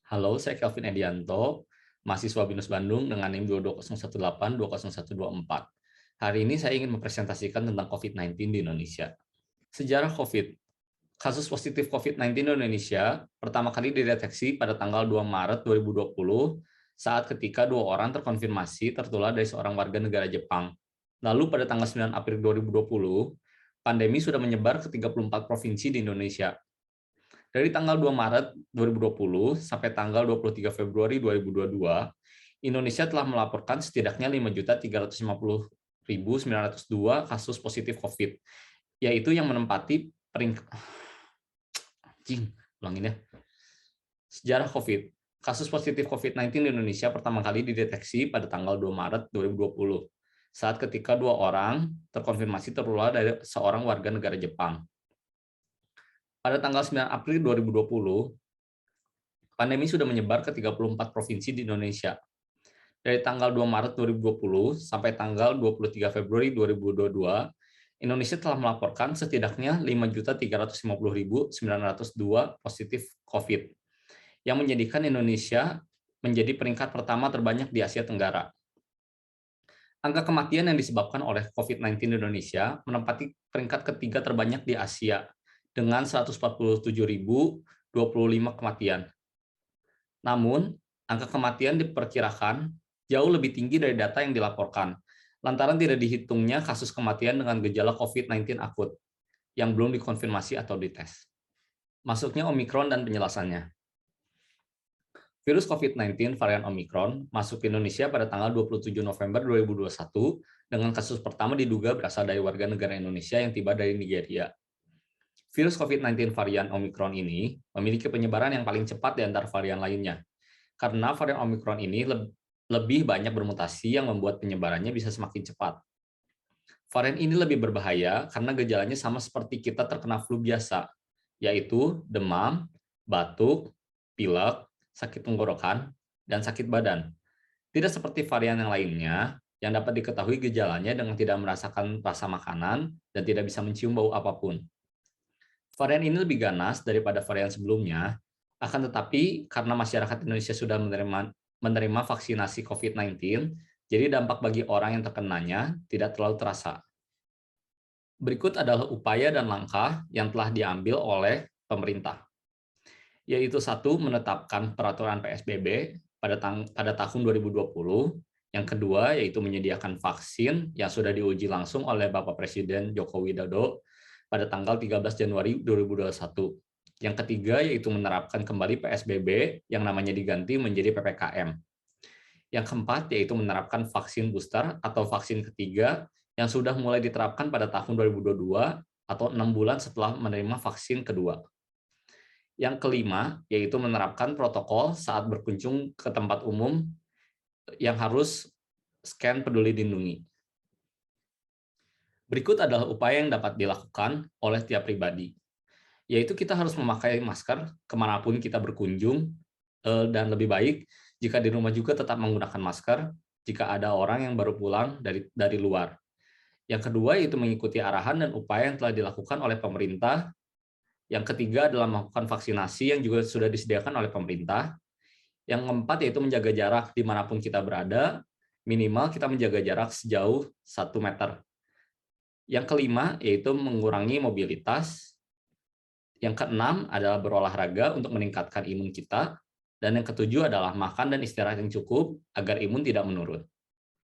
Halo, saya Kelvin Edianto, mahasiswa BINUS Bandung dengan NIM 22018-20124. Hari ini saya ingin mempresentasikan tentang COVID-19 di Indonesia. Sejarah COVID. Kasus positif COVID-19 di Indonesia pertama kali dideteksi pada tanggal 2 Maret 2020 saat ketika dua orang terkonfirmasi tertular dari seorang warga negara Jepang. Lalu pada tanggal 9 April 2020, pandemi sudah menyebar ke 34 provinsi di Indonesia. Dari tanggal 2 Maret 2020 sampai tanggal 23 Februari 2022, Indonesia telah melaporkan setidaknya 5.350.902 kasus positif COVID, yaitu yang menempati peringkat ulangin ya. Sejarah COVID. Kasus positif COVID-19 di Indonesia pertama kali dideteksi pada tanggal 2 Maret 2020, saat ketika dua orang terkonfirmasi tertular dari seorang warga negara Jepang. Pada tanggal 9 April 2020, pandemi sudah menyebar ke 34 provinsi di Indonesia. Dari tanggal 2 Maret 2020 sampai tanggal 23 Februari 2022, Indonesia telah melaporkan setidaknya 5.350.902 positif COVID, yang menjadikan Indonesia menjadi peringkat pertama terbanyak di Asia Tenggara. Angka kematian yang disebabkan oleh COVID-19 di Indonesia menempati peringkat ketiga terbanyak di Asia, dengan 147.025 kematian. Namun, angka kematian diperkirakan jauh lebih tinggi dari data yang dilaporkan, lantaran tidak dihitungnya kasus kematian dengan gejala COVID-19 akut yang belum dikonfirmasi atau dites. Masuknya Omikron dan penjelasannya. Virus COVID-19 varian Omikron masuk ke Indonesia pada tanggal 27 November 2021 dengan kasus pertama diduga berasal dari warga negara Indonesia yang tiba dari Nigeria. Virus COVID-19 varian Omikron ini memiliki penyebaran yang paling cepat di antara varian lainnya, karena varian Omikron ini lebih banyak bermutasi yang membuat penyebarannya bisa semakin cepat. Varian ini lebih berbahaya karena gejalanya sama seperti kita terkena flu biasa, yaitu demam, batuk, pilek, sakit tenggorokan, dan sakit badan. Tidak seperti varian yang lainnya, yang dapat diketahui gejalanya dengan tidak merasakan rasa makanan dan tidak bisa mencium bau apapun. Varian ini lebih ganas daripada varian sebelumnya, akan tetapi karena masyarakat Indonesia sudah menerima vaksinasi COVID-19, jadi dampak bagi orang yang terkenanya tidak terlalu terasa. Berikut adalah upaya dan langkah yang telah diambil oleh pemerintah, yaitu satu, menetapkan peraturan PSBB pada tahun 2020, yang kedua yaitu menyediakan vaksin yang sudah diuji langsung oleh Bapak Presiden Joko Widodo pada tanggal 13 Januari 2021. Yang ketiga yaitu menerapkan kembali PSBB yang namanya diganti menjadi PPKM. Yang keempat yaitu menerapkan vaksin booster atau vaksin ketiga yang sudah mulai diterapkan pada tahun 2022 atau 6 bulan setelah menerima vaksin kedua. Yang kelima yaitu menerapkan protokol saat berkunjung ke tempat umum yang harus scan Peduli Lindungi. Berikut adalah upaya yang dapat dilakukan oleh tiap pribadi, yaitu kita harus memakai masker kemanapun kita berkunjung, dan lebih baik jika di rumah juga tetap menggunakan masker jika ada orang yang baru pulang dari luar. Yang kedua yaitu mengikuti arahan dan upaya yang telah dilakukan oleh pemerintah. Yang ketiga adalah melakukan vaksinasi yang juga sudah disediakan oleh pemerintah. Yang keempat yaitu menjaga jarak dimanapun kita berada, minimal kita menjaga jarak sejauh 1 meter. Yang kelima yaitu mengurangi mobilitas. Yang keenam adalah berolahraga untuk meningkatkan imun kita. Dan yang ketujuh adalah makan dan istirahat yang cukup agar imun tidak menurun.